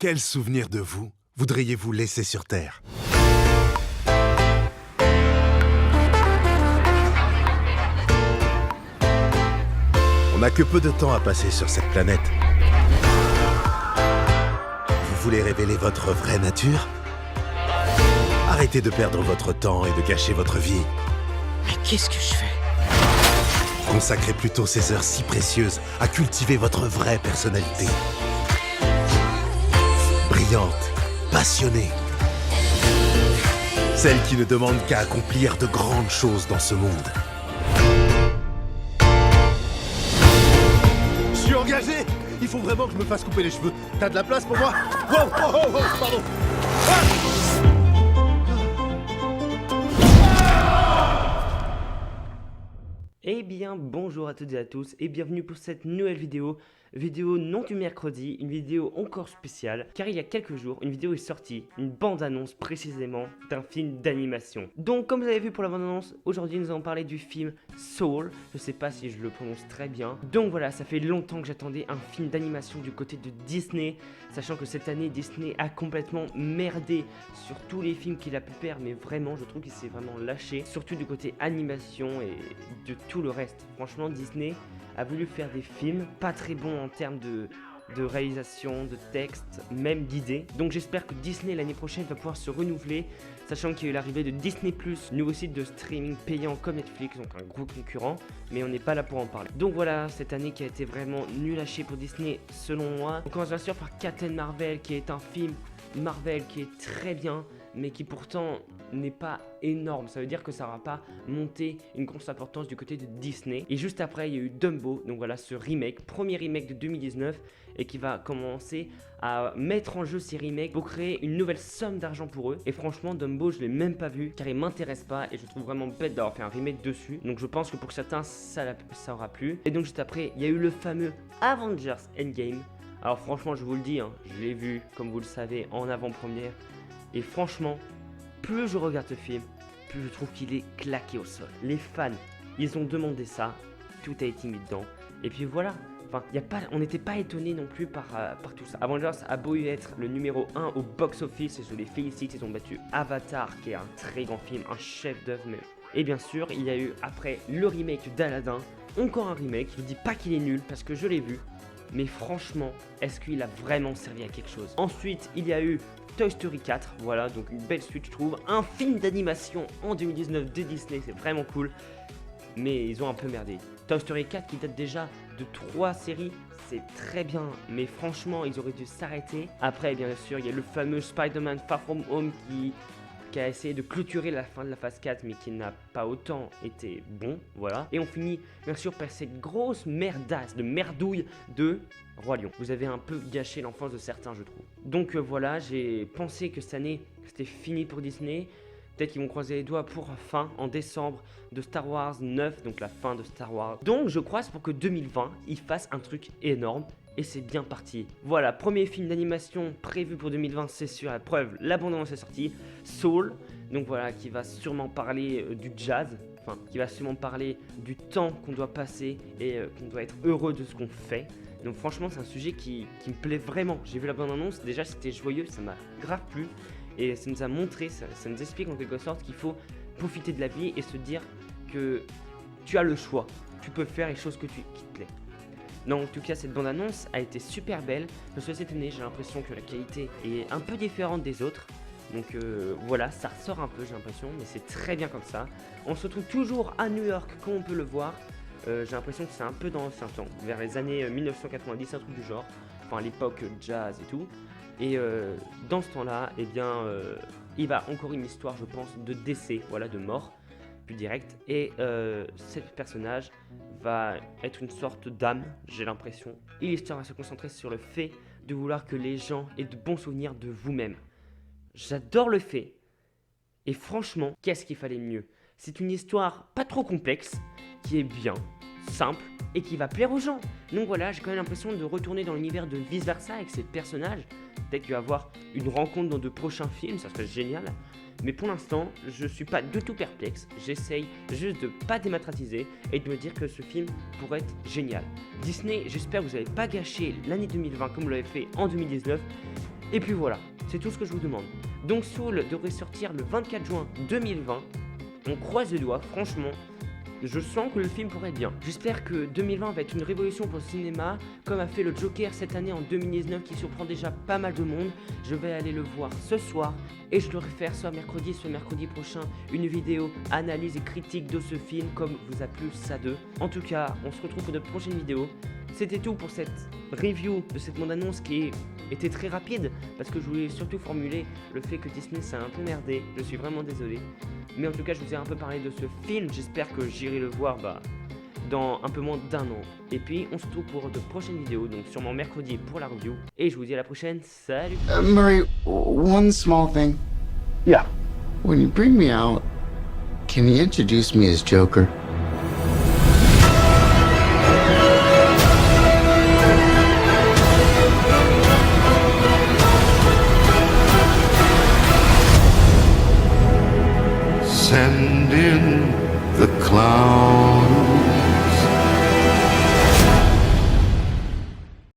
Quel souvenir de vous voudriez-vous laisser sur Terre? On n'a que peu de temps à passer sur cette planète. Vous voulez révéler votre vraie nature? Arrêtez de perdre votre temps et de gâcher votre vie. Mais qu'est-ce que je fais? Consacrez plutôt ces heures si précieuses à cultiver votre vraie personnalité. Brillante, passionnée. Celle qui ne demande qu'à accomplir de grandes choses dans ce monde. Je suis engagé! Il faut vraiment que je me fasse couper les cheveux. T'as de la place pour moi? Wow, oh, oh, oh, pardon! Eh bien bonjour à toutes et à tous et bienvenue pour cette nouvelle vidéo non du mercredi, une vidéo encore spéciale car il y a quelques jours une vidéo est sortie, une bande-annonce précisément d'un film d'animation. Donc comme vous avez vu pour la bande-annonce, aujourd'hui nous allons parler du film Soul, je sais pas si je le prononce très bien. Donc voilà, ça fait longtemps que j'attendais un film d'animation du côté de Disney, sachant que cette année Disney a complètement merdé sur tous les films qu'il a pu faire, mais vraiment je trouve qu'il s'est vraiment lâché, surtout du côté animation et de tout le reste. Franchement Disney a voulu faire des films pas très bons en termes de réalisation, de texte, même d'idées. Donc j'espère que Disney l'année prochaine va pouvoir se renouveler, sachant qu'il y a eu l'arrivée de Disney+, nouveau site de streaming payant comme Netflix, donc un gros concurrent, mais on n'est pas là pour en parler. Donc voilà, cette année qui a été vraiment nulle à chier pour Disney selon moi. On commence bien sûr par Captain Marvel, qui est un film Marvel qui est très bien, mais qui pourtant n'est pas énorme. Ça veut dire que ça n'aura pas monté une grosse importance du côté de Disney. Et juste après, il y a eu Dumbo, donc voilà ce remake, premier remake de 2019, et qui va commencer à mettre en jeu ces remakes pour créer une nouvelle somme d'argent pour eux. Et franchement, Dumbo, je l'ai même pas vu car il m'intéresse pas et je trouve vraiment bête d'avoir fait un remake dessus. Donc je pense que pour certains, ça aura plu. Et donc juste après, il y a eu le fameux Avengers Endgame. Alors franchement, je vous le dis, hein, je l'ai vu, comme vous le savez, en avant-première. Et franchement, plus je regarde ce film, plus je trouve qu'il est claqué au sol. Les fans, ils ont demandé ça, tout a été mis dedans. Et puis voilà, enfin, on n'était pas étonné non plus par tout ça. Avengers a beau être le numéro 1 au box-office, et je les félicite, ils ont battu Avatar, qui est un très grand film, un chef-d'œuvre même. Et bien sûr, il y a eu après le remake d'Aladdin, encore un remake. Je ne dis pas qu'il est nul parce que je l'ai vu. Mais franchement, est-ce qu'il a vraiment servi à quelque chose? Ensuite, il y a eu Toy Story 4, voilà, donc une belle suite je trouve. Un film d'animation en 2019 de Disney, c'est vraiment cool. Mais ils ont un peu merdé. Toy Story 4 qui date déjà de 3 séries, c'est très bien. Mais franchement, ils auraient dû s'arrêter. Après, bien sûr, il y a le fameux Spider-Man Far From Home qui a essayé de clôturer la fin de la phase 4 mais qui n'a pas autant été bon, voilà. Et on finit bien sûr par cette grosse merdasse de merdouille de Roi Lion. Vous avez un peu gâché l'enfance de certains, je trouve. Donc voilà, j'ai pensé que cette année c'était fini pour Disney. Peut-être qu'ils vont croiser les doigts pour fin en décembre de Star Wars 9, donc la fin de Star Wars. Donc je croise pour que 2020 ils fassent un truc énorme. Et c'est bien parti. Voilà, premier film d'animation prévu pour 2020, c'est sûr, la preuve, la bande-annonce est sortie. Soul, donc voilà, qui va sûrement parler du jazz, enfin, qui va sûrement parler du temps qu'on doit passer et qu'on doit être heureux de ce qu'on fait. Donc franchement, c'est un sujet qui me plaît vraiment. J'ai vu la bande-annonce, déjà c'était joyeux, ça m'a grave plu. Et ça nous a montré, ça nous explique en quelque sorte qu'il faut profiter de la vie et se dire que tu as le choix. Tu peux faire les choses qui te plaisent. Non, en tout cas, cette bande-annonce a été super belle, parce que cette année, j'ai l'impression que la qualité est un peu différente des autres. Donc voilà, ça ressort un peu, j'ai l'impression, mais c'est très bien comme ça. On se retrouve toujours à New York, comme on peut le voir. J'ai l'impression que c'est un peu dans l'ancien temps, vers les années 1990, un truc du genre. Enfin, à l'époque jazz et tout. Et dans ce temps-là, eh bien, il va encore une histoire, je pense, de décès, voilà, de mort. Direct et ce personnage va être une sorte d'âme, j'ai l'impression, et l'histoire va se concentrer sur le fait de vouloir que les gens aient de bons souvenirs de vous-même. J'adore le fait et franchement, qu'est-ce qu'il fallait de mieux? C'est une histoire pas trop complexe, qui est bien, simple et qui va plaire aux gens. Donc voilà, j'ai quand même l'impression de retourner dans l'univers de Vice Versa avec ces personnages. Peut-être qu'il va y avoir une rencontre dans de prochains films, ça serait génial. Mais pour l'instant, je suis pas du tout perplexe. J'essaye juste de pas dématratiser et de me dire que ce film pourrait être génial. Disney, j'espère que vous n'avez pas gâché l'année 2020 comme vous l'avez fait en 2019. Et puis voilà, c'est tout ce que je vous demande. Donc Soul devrait sortir le 24 juin 2020. On croise les doigts, franchement. Je sens que le film pourrait être bien. J'espère que 2020 va être une révolution pour le cinéma, comme a fait le Joker cette année en 2019 qui surprend déjà pas mal de monde. Je vais aller le voir ce soir et je devrais faire soit mercredi prochain une vidéo analyse et critique de ce film comme vous a plu ça d'eux. En tout cas, on se retrouve pour notre prochaine vidéo. C'était tout pour cette review de cette bande-annonce qui était très rapide parce que je voulais surtout formuler le fait que Disney s'est un peu merdé. Je suis vraiment désolé. Mais en tout cas, je vous ai un peu parlé de ce film. J'espère que j'irai le voir dans un peu moins d'1 an. Et puis, on se retrouve pour de prochaines vidéos, donc sûrement mercredi pour la review. Et je vous dis à la prochaine. Salut. Murray, one small thing. Yeah. When you bring me out, can you introduce me as Joker? Send in the clown.